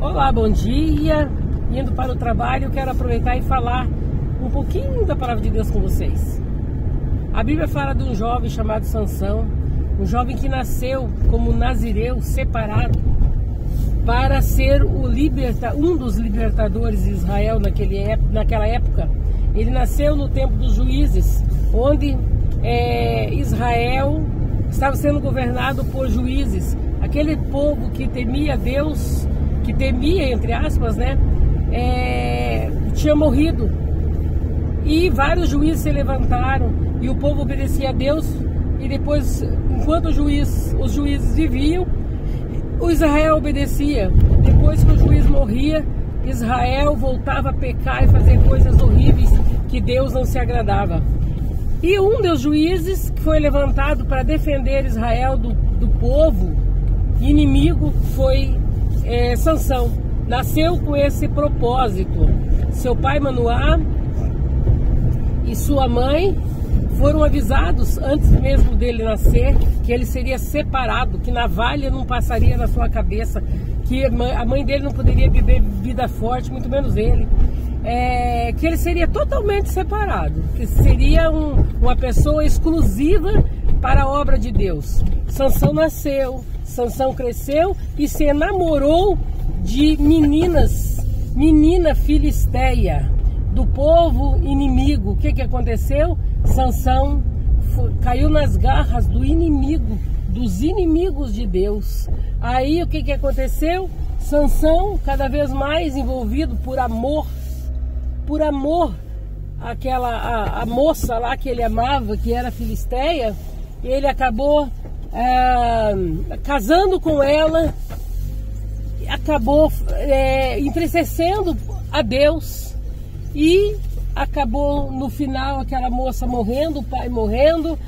Olá, bom dia. Indo para o trabalho, eu quero aproveitar e falar um pouquinho da palavra de Deus com vocês. A Bíblia fala de um jovem chamado Sansão, um jovem que nasceu como nazireu, separado, para ser um dos libertadores de Israel naquela época. Ele nasceu no tempo dos juízes, onde Israel estava sendo governado por juízes. Aquele povo que temia Deus, que temia, entre aspas, tinha morrido. E vários juízes se levantaram e o povo obedecia a Deus. E depois, enquanto os juízes viviam, o Israel obedecia. Depois que o juiz morria, Israel voltava a pecar e fazer coisas horríveis que Deus não se agradava. E um dos juízes que foi levantado para defender Israel do povo inimigo foi Sansão. Nasceu com esse propósito. Seu pai Manoá e sua mãe foram avisados antes mesmo dele nascer que ele seria separado, que navalha não passaria na sua cabeça, que a mãe dele não poderia beber bebida forte, muito menos ele. Que ele seria totalmente separado, que seria uma pessoa exclusiva para a obra de Deus. Sansão nasceu, Sansão cresceu e se enamorou de menina filisteia, do povo inimigo. O que aconteceu? Sansão caiu nas garras dos inimigos de Deus. Aí o que aconteceu? Sansão, cada vez mais envolvido por amor, a moça lá que ele amava, que era filisteia, ele acabou casando com ela, acabou entristecendo a Deus e acabou no final aquela moça morrendo, o pai morrendo,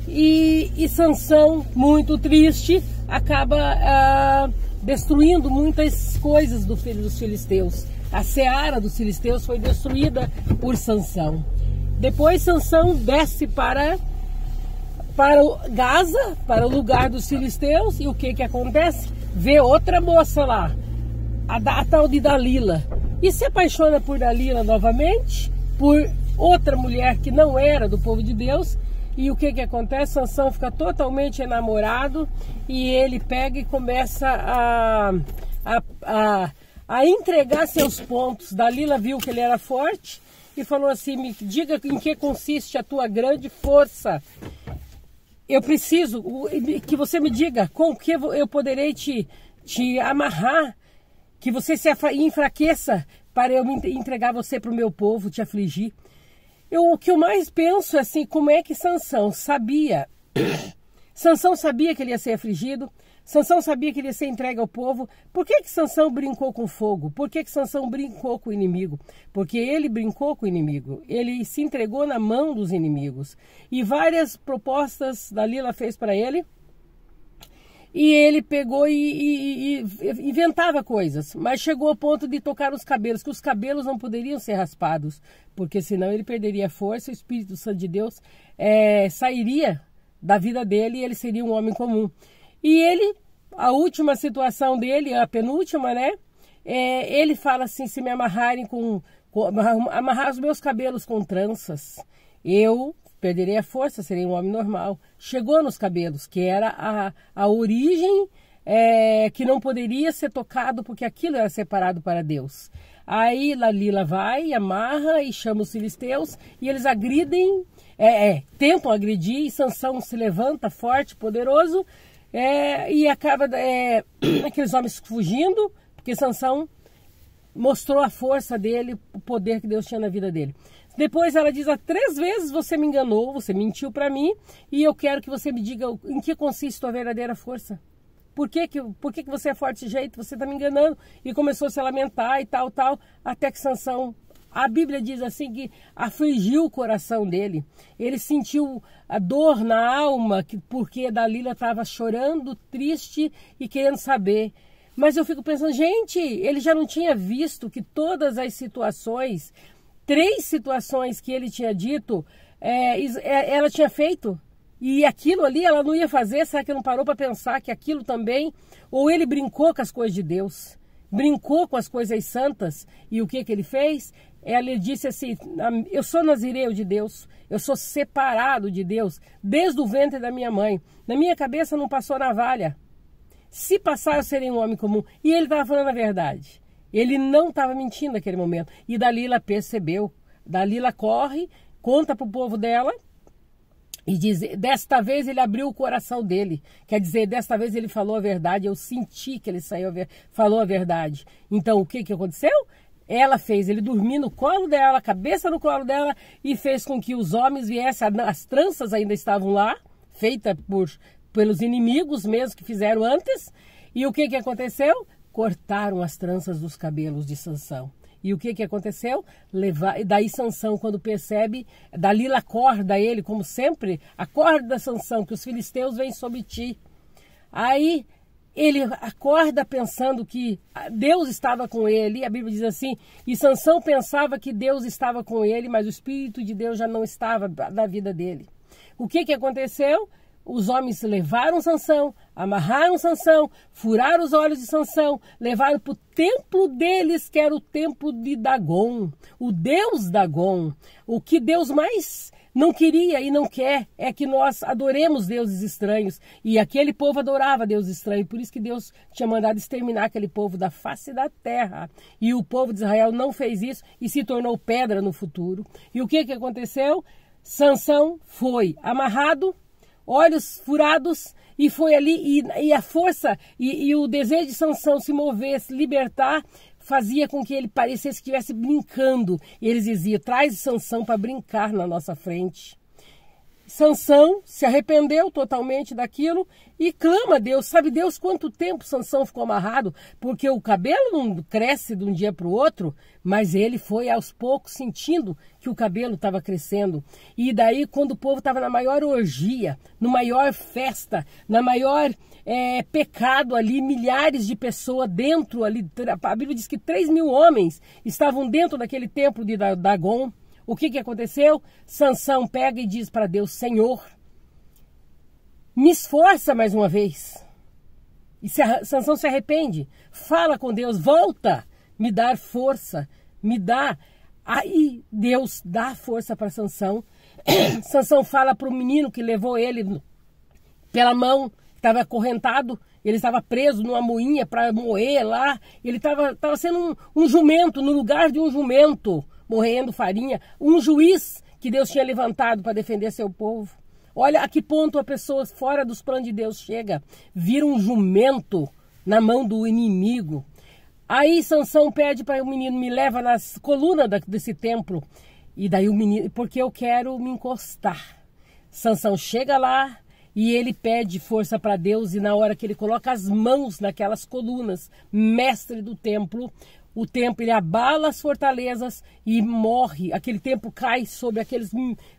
e Sansão, muito triste, acaba destruindo muitas coisas dos filisteus. A seara dos filisteus foi destruída por Sansão. Depois Sansão desce para Gaza, para o lugar dos filisteus, e o que acontece? Vê outra moça lá, a tal de Dalila, e se apaixona por Dalila novamente, por outra mulher que não era do povo de Deus. E o que acontece? Sansão fica totalmente enamorado e ele pega e começa a entregar seus pontos. Dalila viu que ele era forte e falou assim: me diga em que consiste a tua grande força. Eu preciso que você me diga com que eu poderei te amarrar, que você se enfraqueça para eu me entregar você para o meu povo, te afligir. O que eu mais penso é assim, como é que Sansão sabia? Sansão sabia que ele ia ser afligido, Sansão sabia que ele ia ser entregue ao povo. Por que Sansão brincou com fogo? Por que Sansão brincou com o inimigo? Porque ele brincou com o inimigo, ele se entregou na mão dos inimigos. E várias propostas Dalila fez para ele, e ele pegou e inventava coisas, mas chegou ao ponto de tocar os cabelos, que os cabelos não poderiam ser raspados, porque senão ele perderia a força, o Espírito Santo de Deus sairia da vida dele e ele seria um homem comum. E ele, a última situação dele, a penúltima, ele fala assim: se me amarrarem amarrar os meus cabelos com tranças, eu perderei a força, serei um homem normal. Chegou nos cabelos, que era a origem que não poderia ser tocado, porque aquilo era separado para Deus. Aí Dalila vai, amarra e chama os filisteus, e eles agridem, tentam agredir, e Sansão se levanta forte, poderoso, e acaba aqueles homens fugindo, porque Sansão mostrou a força dele, o poder que Deus tinha na vida dele. Depois ela diz: 3 vezes você me enganou, você mentiu para mim, e eu quero que você me diga em que consiste a tua verdadeira força. Por que você é forte desse jeito? Você está me enganando. E começou a se lamentar e tal, até que Sansão, a Bíblia diz assim, que afligiu o coração dele. Ele sentiu a dor na alma, porque Dalila estava chorando, triste e querendo saber. Mas eu fico pensando, gente, ele já não tinha visto que todas as situações, 3 situações que ele tinha dito, ela tinha feito. E aquilo ali ela não ia fazer. Será que não parou para pensar que aquilo também, ou ele brincou com as coisas de Deus? brincou com as coisas santas. E o que ele fez? Ela disse assim, eu sou nazireu de Deus, eu sou separado de Deus, desde o ventre da minha mãe. Na minha cabeça não passou navalha. Se passar, eu serei um homem comum. E ele estava falando a verdade. Ele não estava mentindo naquele momento. E Dalila percebeu. Dalila corre, conta para o povo dela e diz, desta vez ele abriu o coração dele. Quer dizer, desta vez ele falou a verdade, eu senti que ele falou a verdade. Então, o que aconteceu? Ela fez ele dormir no colo dela, cabeça no colo dela, e fez com que os homens viessem, as tranças ainda estavam lá, feitas pelos inimigos mesmo que fizeram antes. E o que aconteceu? Cortaram as tranças dos cabelos de Sansão. E o que aconteceu? Daí Sansão, quando percebe, Dalila acorda ele, como sempre, acorda Sansão, que os filisteus vêm sobre ti. Aí ele acorda pensando que Deus estava com ele, e a Bíblia diz assim, e Sansão pensava que Deus estava com ele, mas o Espírito de Deus já não estava na vida dele. O que aconteceu? Os homens levaram Sansão, amarraram Sansão, furaram os olhos de Sansão, levaram para o templo deles, que era o templo de Dagon, o deus Dagon. O que Deus mais não queria e não quer é que nós adoremos deuses estranhos. E aquele povo adorava deuses estranhos, por isso que Deus tinha mandado exterminar aquele povo da face da terra. E o povo de Israel não fez isso e se tornou pedra no futuro. E o que aconteceu? Sansão foi amarrado, olhos furados, e foi ali, e a força e o desejo de Sansão se mover, se libertar, fazia com que ele parecesse que estivesse brincando. E eles diziam, traz Sansão para brincar na nossa frente. Sansão se arrependeu totalmente daquilo e clama a Deus. Sabe Deus quanto tempo Sansão ficou amarrado? Porque o cabelo não cresce de um dia para o outro, mas ele foi aos poucos sentindo que o cabelo estava crescendo. E daí, quando o povo estava na maior orgia, na maior festa, na maior pecado ali, milhares de pessoas dentro ali, a Bíblia diz que 3.000 homens estavam dentro daquele templo de Dagon. O que aconteceu? Sansão pega e diz para Deus, Senhor, me esforça mais uma vez. E Sansão se arrepende, fala com Deus, volta, me dá força, me dá. Aí Deus dá força para Sansão. Sansão fala para o menino que levou ele pela mão, estava acorrentado, ele estava preso numa moinha para moer lá, ele estava sendo um jumento, no lugar de um jumento, morrendo farinha, um juiz que Deus tinha levantado para defender seu povo. Olha a que ponto a pessoa fora dos planos de Deus chega, vira um jumento na mão do inimigo. Aí Sansão pede para o menino, me leva nas colunas desse templo. E daí o menino, porque eu quero me encostar. Sansão chega lá e ele pede força para Deus, e na hora que ele coloca as mãos naquelas colunas, mestre do templo, o templo, ele abala as fortalezas e morre. Aquele templo cai sobre aqueles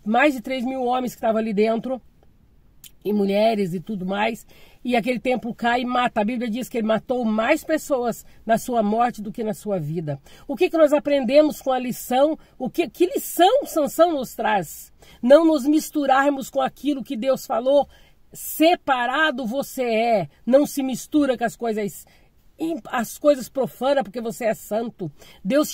mais de 3.000 homens que estavam ali dentro, e mulheres e tudo mais. E aquele templo cai e mata. A Bíblia diz que ele matou mais pessoas na sua morte do que na sua vida. O que nós aprendemos com a lição? Que lição Sansão nos traz? Não nos misturarmos com aquilo que Deus falou. Separado você é. Não se mistura com as coisas profanas, porque você é santo. Deus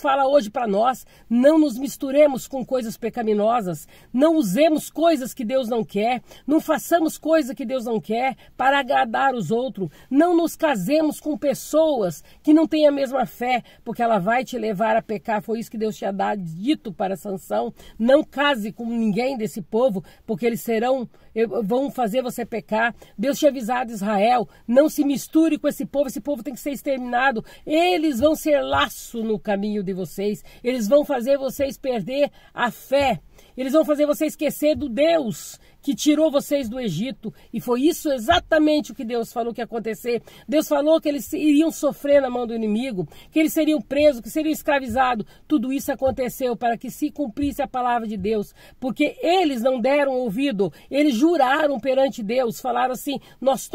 fala hoje para nós, não nos misturemos com coisas pecaminosas, não usemos coisas que Deus não quer, não façamos coisas que Deus não quer para agradar os outros, não nos casemos com pessoas que não têm a mesma fé, porque ela vai te levar a pecar. Foi isso que Deus tinha dito para Sansão. Não case com ninguém desse povo, porque eles vão fazer você pecar. Deus tinha avisado Israel, não se misture com esse povo tem que ser exterminado. Eles vão ser laço no caminho de vocês, eles vão fazer vocês perder a fé, eles vão fazer você esquecer do Deus que tirou vocês do Egito. E foi isso exatamente o que Deus falou que ia acontecer. Deus falou que eles iriam sofrer na mão do inimigo, que eles seriam presos, que seriam escravizados. Tudo isso aconteceu para que se cumprisse a palavra de Deus, porque eles não deram ouvido, eles juraram perante Deus, falaram assim, nós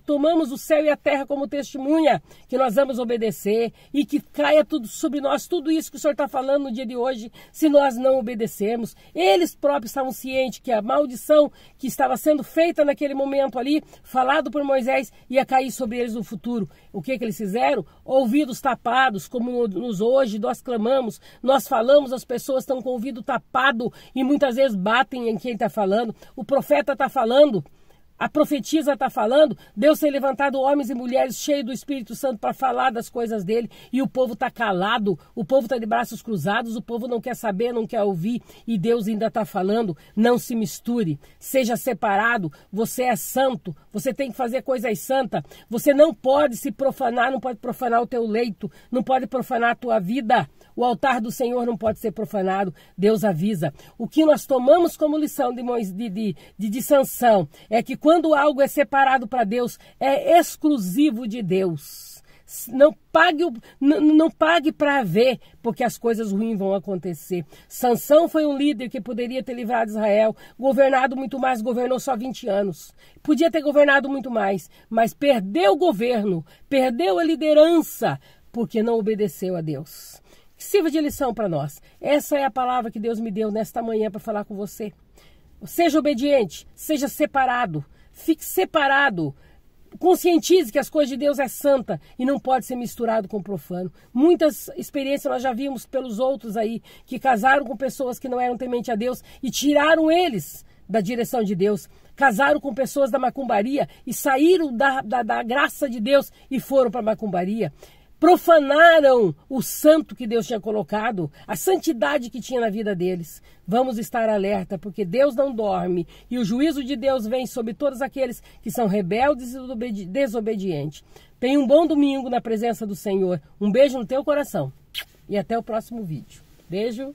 tomamos o céu e a terra como testemunha, que nós vamos obedecer, e que caia tudo sobre nós, tudo isso que o Senhor está falando no dia de hoje, se nós não obedecermos. Eles próprios estavam cientes que a maldição que estava sendo feita naquele momento ali, falado por Moisés, ia cair sobre eles no futuro. O que eles fizeram? Ouvidos tapados, como nos hoje nós clamamos, nós falamos, as pessoas estão com o ouvido tapado e muitas vezes batem em quem está falando. O profeta está falando. A profetisa está falando, Deus tem levantado homens e mulheres cheios do Espírito Santo para falar das coisas dele, e o povo está calado, o povo está de braços cruzados, o povo não quer saber, não quer ouvir, e Deus ainda está falando. Não se misture, seja separado, você é santo, você tem que fazer coisas santas, você não pode se profanar, não pode profanar o teu leito, não pode profanar a tua vida. O altar do Senhor não pode ser profanado. Deus avisa. O que nós tomamos como lição de Sansão é que quando algo é separado para Deus, é exclusivo de Deus. Não pague para ver, porque as coisas ruins vão acontecer. Sansão foi um líder que poderia ter livrado Israel, governado muito mais, governou só 20 anos. Podia ter governado muito mais, mas perdeu o governo, perdeu a liderança, porque não obedeceu a Deus. Sirva de lição para nós. Essa é a palavra que Deus me deu nesta manhã para falar com você. Seja obediente, seja separado, fique separado. Conscientize que as coisas de Deus é santa e não pode ser misturado com profano. Muitas experiências nós já vimos pelos outros aí, que casaram com pessoas que não eram temente a Deus e tiraram eles da direção de Deus. Casaram com pessoas da macumbaria e saíram da graça de Deus e foram para a macumbaria. Profanaram o santo que Deus tinha colocado, a santidade que tinha na vida deles. Vamos estar alerta, porque Deus não dorme e o juízo de Deus vem sobre todos aqueles que são rebeldes e desobedientes. Tenha um bom domingo na presença do Senhor. Um beijo no teu coração e até o próximo vídeo. Beijo.